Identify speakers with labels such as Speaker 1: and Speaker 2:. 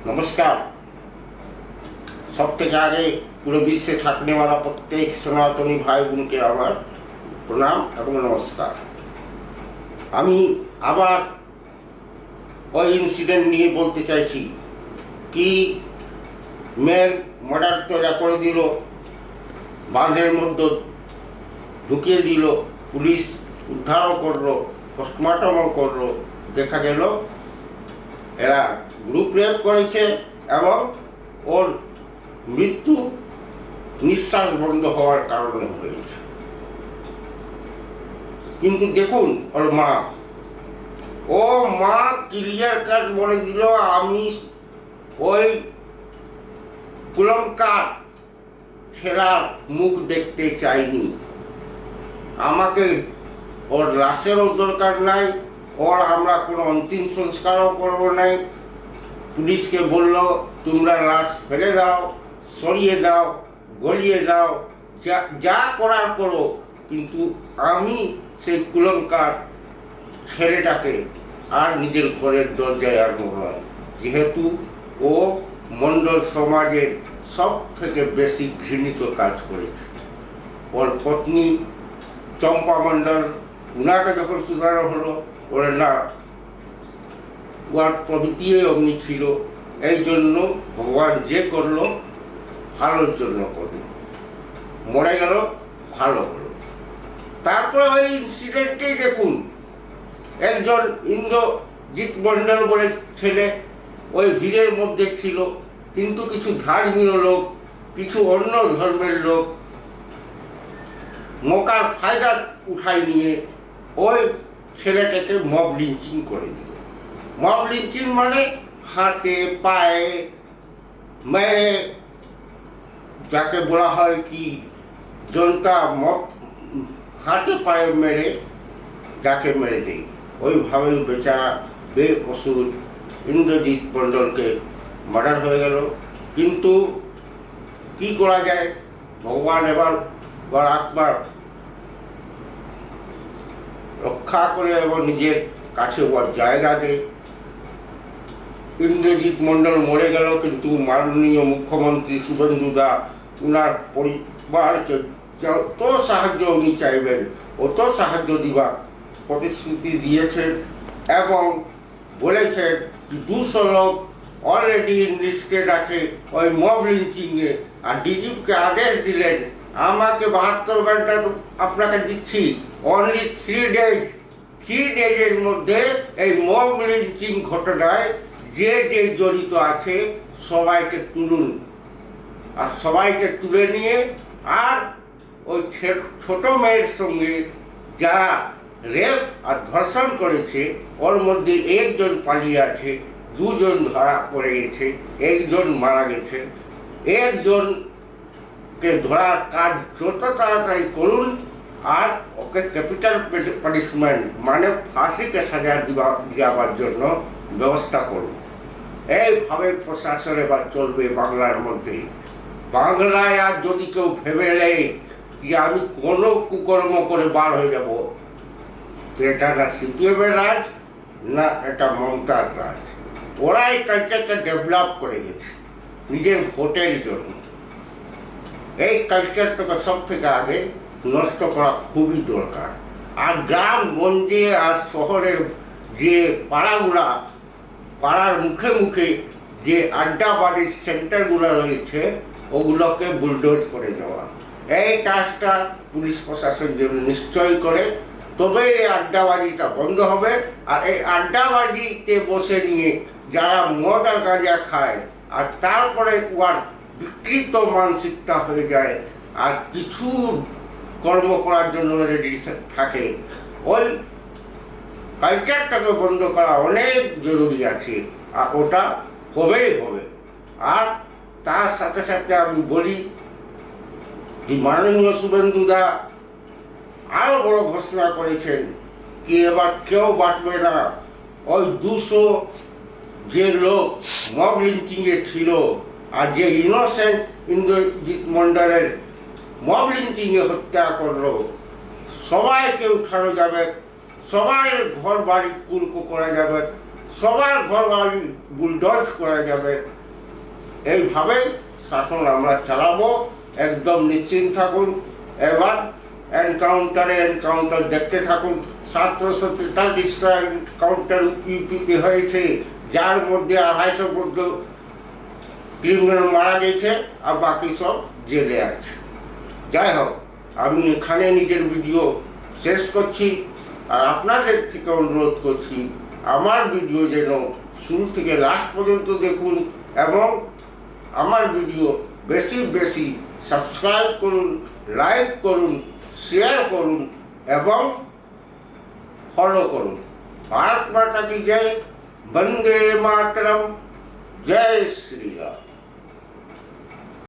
Speaker 1: नमस्कार। सब থেকে আগে পুরো বিশ্বে থাকने वाला প্রত্যেক সনাতনী ভাই বোনকে আমার প্রণাম এবং নমস্কার। আমি আবার ওই ইনসিডেন্ট নিয়ে বলতে চাইছি কি মেয়ের মার্ডার তো করে দিল, বাঁধের মধ্যে ঢুকিয়ে দিল, পুলিশ উদ্ধারও করলো, পোস্টমর্টমও করলো, দেখা গেল এরা গ্রুপ রেপ করেছে এবং ওর মৃত্যু নিঃশ্বাস বন্ধ হওয়ার কারণে হয়েছে। কিন্তু দেখুন ওর মা ক্লিয়ার কাট বলে দিল, আমি ওই কুলঙ্কার ছেলের মুখ দেখতে চাইনি, আমাকে ওর লাশেরও দরকার নাই, ওর আমরা কোনো অন্তিম সংস্কারও করবো নাই। পুলিশকে বলল তোমরা লাশ ফেলে দাও, সরিয়ে দাও, গলিয়ে দাও, যা করার করো, কিন্তু আমি সেই কুলঙ্কার ছেলেটাকে আর নিজের ঘরের দরজায় আনবো না, যেহেতু ও মণ্ডল সমাজের সব থেকে বেশি ঘৃণিত কাজ করেছে। ওর পত্নী চম্পা মণ্ডল, উনাকে যখন শুধানো হলো ওরা না, ওয়ার প্রভৃতি অমনি ছিল, এই জন্য ভগবান যে করলো ভালোর জন্য করলো, মরে গেল ভালো হলো। তারপরে ওই ইনসিডেন্টেই দেখুন, একজন ইন্দ্রজিৎ মণ্ডল বলে ছেলে ওই ভিড়ের মধ্যে ছিল, কিন্তু কিছু ধার্মীয় লোক, কিছু অন্য ধর্মের লোক মৌকার ফায়দা উঠাই নিয়ে ওই ছেলেটাকে মব লিঞ্চিং করে দিল। মব লিঞ্চিং মানে হাতে পায়ে মেরে, যাকে বলা হয় কি জনতা মব হাতে পায়ে মেরে যাকে মেরে দেয়, ওইভাবেই বেচারা বেকসুর ইন্দ্রজিৎ মণ্ডলকে মার্ডার হয়ে গেল। কিন্তু কি করা যায়, ভগবান এবার আত্মার রক্ষা করে এবং নিজের কাছে ওর জায়গা দেয়। ইন্দ্রজিৎ মণ্ডল মরে গেল, কিন্তু মাননীয় মুখ্যমন্ত্রী শুভেন্দু দা উনার পরিবারকে যত সাহায্য উনি চাইবেন অত সাহায্য দিবার প্রতিশ্রুতি দিয়েছেন এবং বলেছেন 200 লোক অলরেডি ইনলিস্টেড আছে ওই মব লিঞ্চিংয়ে। আর ডিজিপিকে আদেশ দিলেন, আমাকে 72 ঘন্টা আপনাকে দিচ্ছি, অনলি 3 ডেজের মধ্যে এই মব লিঞ্চিং ঘটনায় যে জড়িত আছে সবাইকে তুলুন, আর সবাইকে তুলে নিয়ে আর ওই ছোট মেয়ের সঙ্গে যারা রেপ আর ধর্ষণ করেছে ওর মধ্যে একজন পালিয়ে আছে, 2 জন ধরা পড়ে গেছে, 1 জন মারা গেছে। একজনকে ধরার কাজ যত তাড়াতাড়ি করুন আর ওকে ক্যাপিটাল পানিশমেন্ট মানে ফাঁসিকে সাজা দেওয়ার জন্য ব্যবস্থা করুন। এইভাবে প্রশাসন এবার চলবে বাংলার মধ্যে। বাংলায় আর যদি কেউ ভেবে নেয় যে আমি কোনো কুকর্ম করে বার হয়ে যাব, এটা না সিপিএমের রাজ, না এটা মমতার রাজ। ওরা এই কালচারটা ডেভেলপ করে গেছে নিজের ভোটের জন্য। এই কালচারটাকে সব থেকে আগে নষ্ট করা খুবই দরকার। আর গ্রাম গঞ্জে আর শহরের যে পাড়ার মুখে মুখে যে আড্ডাবাড়ির সেন্টারগুলো রয়েছে ওগুলোকে বুলডোজ করে দেওয়া, এই কাজটা পুলিশ প্রশাসন যেন নিশ্চয় করে, তবে এই আড্ডাবাজিটা বন্ধ হবে। আর এই আড্ডাবাজিতে বসে নিয়ে যারা মদ আর গাঁজা খায় আর তারপরে ওর বিকৃত মানসিকতা হয়ে যায় আর কিছু কর্ম করার জন্য রেডি থাকে, ওই কালচারটাকে বন্ধ করা অনেক জরুরি আছে, আর ওটা হবেই হবে। আর তার সাথে সাথে আমি বলি যে মাননীয় শুভেন্দু দা আরো বড় ঘোষণা করেছেন কি এবার কেউ বাঁচবে না। ওই 200 যে লোক মব লিঞ্চিংয়ে ছিল আর যে ইনোসেন্ট ইন্দ্রজিৎ মণ্ডলের মব লিঞ্চিংয়ে হত্যা করলো, সবাইকে উঠানো যাবে, সবাই ঘর বাড়ি কুলকো করা যাবে, সবার ঘর বাড়ি বুলডোজ করা যাবে। এইভাবে শাসন আমরা চালাবো, একদম নিশ্চিন্ত থাকুন। এবার এনকাউন্টার দেখতে থাকুন। 743টা এনকাউন্টার ইউপিতে হয়েছে, যার মধ্যে 250 পর্যন্ত ক্রিমিনাল মারা গেছে, আর বাকি সব জেলে আছে। যাই হোক, আমি এখানে নিজের ভিডিও শেষ করছি, আর আপনাদের থেকে অনুরোধ করছি আমার ভিডিও যেন শুরু থেকে লাস্ট পর্যন্ত দেখুন, এবং আমার ভিডিও বেশি বেশি সাবস্ক্রাইব করুন, লাইক করুন, শেয়ার করুন এবং ফলো করুন। ভারত মাতা কি জয়, বন্দে মাতরম, জয় শ্রী রাম।